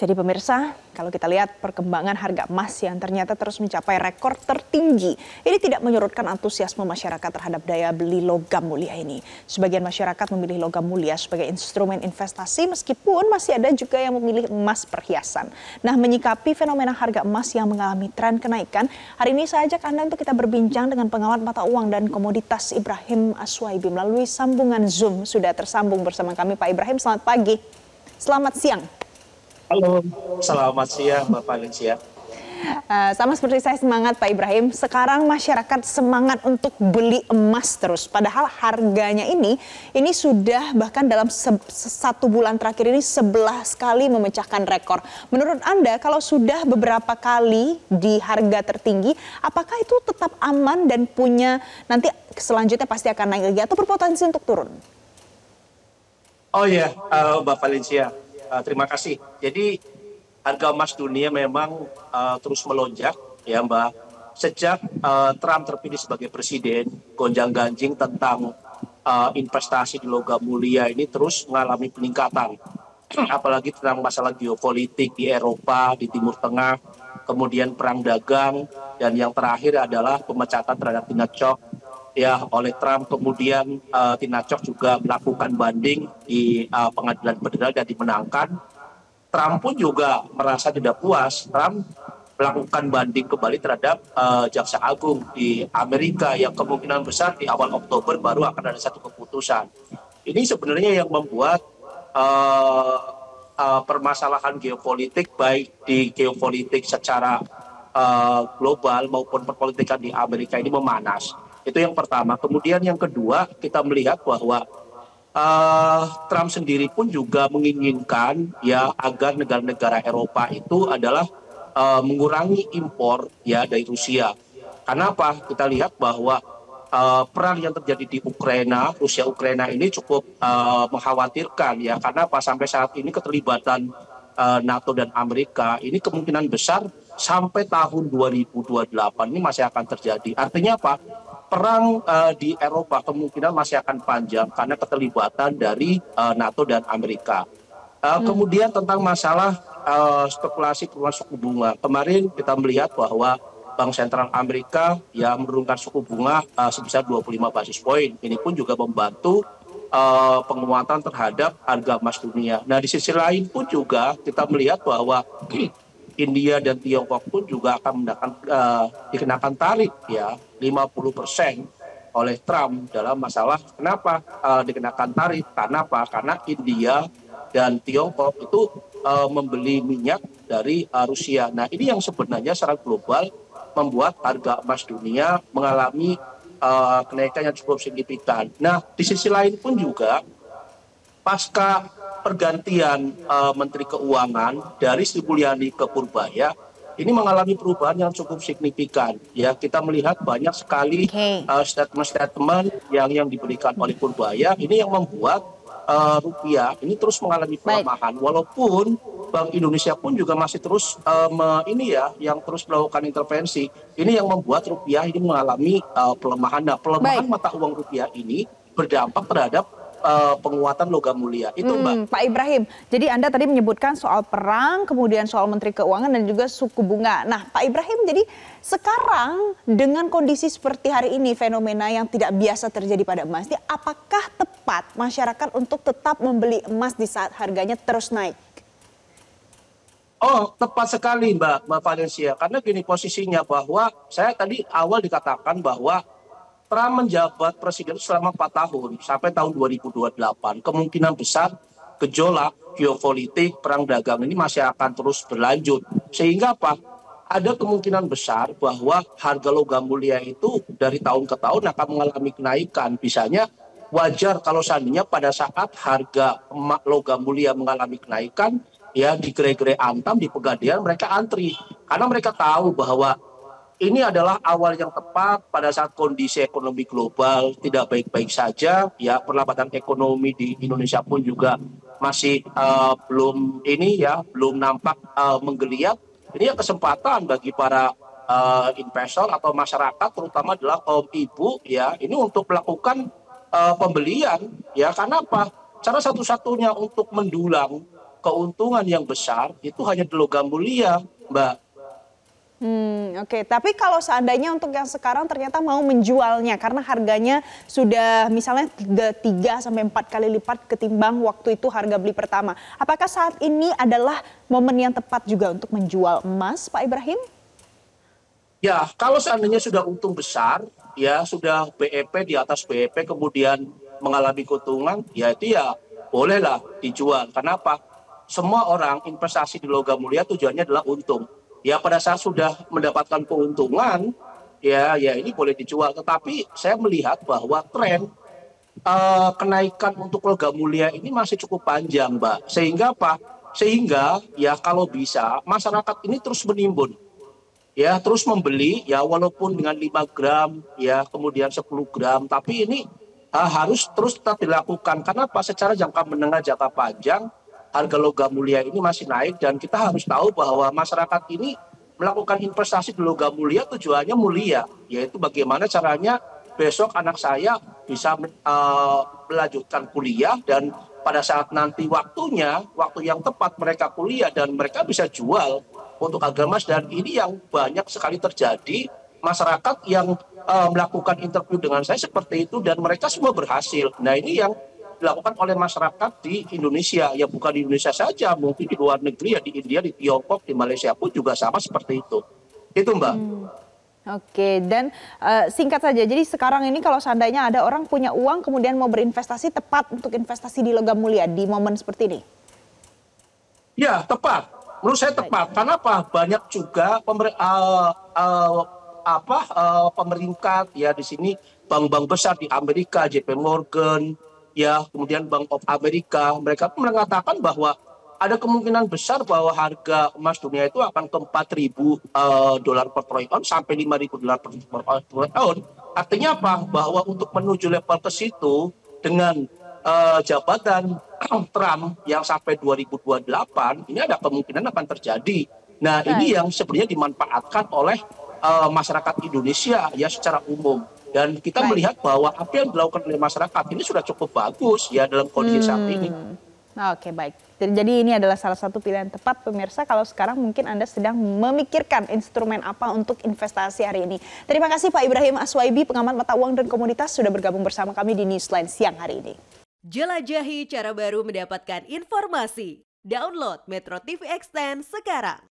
Jadi pemirsa, kalau kita lihat perkembangan harga emas yang ternyata terus mencapai rekor tertinggi, ini tidak menyurutkan antusiasme masyarakat terhadap daya beli logam mulia ini. Sebagian masyarakat memilih logam mulia sebagai instrumen investasi meskipun masih ada juga yang memilih emas perhiasan. Nah, menyikapi fenomena harga emas yang mengalami tren kenaikan, hari ini saya ajak Anda untuk kita berbincang dengan pengamat mata uang dan komoditas Ibrahim Aswaibi melalui sambungan Zoom. Sudah tersambung bersama kami Pak Ibrahim, selamat pagi. Selamat siang. Halo, selamat siang Mbak Valencia. Sama seperti saya semangat Pak Ibrahim, sekarang masyarakat semangat untuk beli emas terus. Padahal harganya ini sudah bahkan dalam satu bulan terakhir ini 11 kali memecahkan rekor. Menurut Anda kalau sudah beberapa kali di harga tertinggi, apakah itu tetap aman dan punya nanti selanjutnya pasti akan naik lagi atau berpotensi untuk turun? Oh ya, Mbak Valencia. Terima kasih. Jadi harga emas dunia memang terus melonjak ya Mbak. Sejak Trump terpilih sebagai presiden, gonjang-ganjing tentang investasi di logam mulia ini terus mengalami peningkatan. Apalagi tentang masalah geopolitik di Eropa, di Timur Tengah, kemudian perang dagang, dan yang terakhir adalah pemecatan terhadap Tina Chok ya oleh Trump. Kemudian Tina Chok juga melakukan banding di pengadilan federal dan dimenangkan. Trump pun juga merasa tidak puas. Trump melakukan banding kembali terhadap Jaksa Agung di Amerika yang kemungkinan besar di awal Oktober baru akan ada satu keputusan. Ini sebenarnya yang membuat permasalahan geopolitik, baik di geopolitik secara global maupun perpolitikan di Amerika ini memanas. Itu yang pertama. Kemudian yang kedua, kita melihat bahwa Trump sendiri pun juga menginginkan ya agar negara-negara Eropa itu adalah mengurangi impor ya dari Rusia. Karena apa? Kita lihat bahwa perang yang terjadi di Ukraina, Rusia-Ukraina ini cukup mengkhawatirkan ya. Karena apa? Sampai saat ini keterlibatan NATO dan Amerika ini kemungkinan besar sampai tahun 2028 ini masih akan terjadi. Artinya apa? Perang di Eropa kemungkinan masih akan panjang karena keterlibatan dari NATO dan Amerika. Kemudian tentang masalah spekulasi penurunan suku bunga. Kemarin kita melihat bahwa Bank Sentral Amerika yang menurunkan suku bunga sebesar 25 basis poin. Ini pun juga membantu penguatan terhadap harga emas dunia. Nah, di sisi lain pun juga kita melihat bahwa India dan Tiongkok pun juga akan dikenakan tarif ya 50% oleh Trump dalam masalah kenapa dikenakan tarif, karena apa? Karena India dan Tiongkok itu membeli minyak dari Rusia. Nah, ini yang sebenarnya secara global membuat harga emas dunia mengalami kenaikan yang cukup signifikan. Nah, di sisi lain pun juga pasca pergantian Menteri Keuangan dari Sri Mulyani ke Purbaya, ini mengalami perubahan yang cukup signifikan. Ya, kita melihat banyak sekali statement-statement yang diberikan oleh Purbaya, ini yang membuat rupiah ini terus mengalami pelemahan. Walaupun Bank Indonesia pun juga masih terus yang terus melakukan intervensi. Ini yang membuat rupiah ini mengalami pelemahan. Nah, pelemahan mata uang rupiah ini berdampak terhadap penguatan logam mulia. Itu Mbak. Pak Ibrahim, jadi Anda tadi menyebutkan soal perang, kemudian soal Menteri Keuangan dan juga suku bunga. Nah, Pak Ibrahim, jadi sekarang dengan kondisi seperti hari ini, fenomena yang tidak biasa terjadi pada emas, apakah tepat masyarakat untuk tetap membeli emas di saat harganya terus naik? Oh, tepat sekali Mbak Valencia. Karena gini posisinya bahwa saya tadi awal dikatakan bahwa Trump menjabat presiden selama 4 tahun sampai tahun 2028. Kemungkinan besar gejolak geopolitik, perang dagang ini masih akan terus berlanjut. Sehingga apa? Ada kemungkinan besar bahwa harga logam mulia itu dari tahun ke tahun akan mengalami kenaikan. Misalnya wajar kalau seandainya pada saat harga logam mulia mengalami kenaikan, ya di gerai-gerai Antam, di Pegadaian mereka antri. Karena mereka tahu bahwa ini adalah awal yang tepat pada saat kondisi ekonomi global tidak baik-baik saja. Ya, perlambatan ekonomi di Indonesia pun juga masih belum nampak menggeliat. Ini kesempatan bagi para investor atau masyarakat, terutama adalah kaum ibu ya, ini untuk melakukan pembelian ya. Karena apa? Cara satu-satunya untuk mendulang keuntungan yang besar itu hanya di logam mulia, Mbak. Oke. Tapi kalau seandainya untuk yang sekarang ternyata mau menjualnya karena harganya sudah misalnya 3 sampai 4 kali lipat ketimbang waktu itu harga beli pertama. Apakah saat ini adalah momen yang tepat juga untuk menjual emas, Pak Ibrahim? Ya, kalau seandainya sudah untung besar, ya sudah BEP di atas BEP kemudian mengalami keuntungan, ya itu ya bolehlah dijual. Kenapa? Semua orang investasi di logam mulia tujuannya adalah untung. Ya pada saat sudah mendapatkan keuntungan, ya ini boleh dijual. Tetapi saya melihat bahwa tren kenaikan untuk logam mulia ini masih cukup panjang, Mbak. Sehingga apa? Sehingga ya kalau bisa masyarakat ini terus menimbun. Ya terus membeli ya walaupun dengan 5 gram ya kemudian 10 gram tapi ini harus terus tetap dilakukan karena apa secara jangka menengah jangka panjang harga logam mulia ini masih naik dan kita harus tahu bahwa masyarakat ini melakukan investasi di logam mulia tujuannya mulia yaitu bagaimana caranya besok anak saya bisa melanjutkan kuliah dan pada saat nanti waktu yang tepat mereka kuliah dan mereka bisa jual untuk harga emas dan ini yang banyak sekali terjadi masyarakat yang melakukan interview dengan saya seperti itu dan mereka semua berhasil. Nah ini yang dilakukan oleh masyarakat di Indonesia ya bukan di Indonesia saja mungkin di luar negeri ya di India, di Tiongkok, di Malaysia pun juga sama seperti itu. Itu Mbak. Oke, dan singkat saja, jadi sekarang ini kalau seandainya ada orang punya uang kemudian mau berinvestasi tepat untuk investasi di logam mulia di momen seperti ini? Ya tepat. Menurut saya tepat. Karena apa? Banyak juga pemerintah ya di sini bank-bank besar di Amerika, JP Morgan, ya kemudian Bank of America, mereka pun mengatakan bahwa ada kemungkinan besar bahwa harga emas dunia itu akan ke 4.000 dolar per troy ounce sampai 5.000 dolar per troy ounce. Artinya apa? Bahwa untuk menuju level ke situ dengan jabatan Trump yang sampai 2028 ini ada kemungkinan akan terjadi. Nah ini yang sebenarnya dimanfaatkan oleh masyarakat Indonesia ya secara umum dan kita melihat bahwa apa yang dilakukan oleh masyarakat ini sudah cukup bagus ya dalam kondisi saat ini. Oke baik. Jadi ini adalah salah satu pilihan tepat pemirsa kalau sekarang mungkin Anda sedang memikirkan instrumen apa untuk investasi hari ini. Terima kasih Pak Ibrahim Aswaibi, pengamat mata uang dan komoditas sudah bergabung bersama kami di Newsline siang hari ini. Jelajahi cara baru mendapatkan informasi. Download Metro TV Extend sekarang.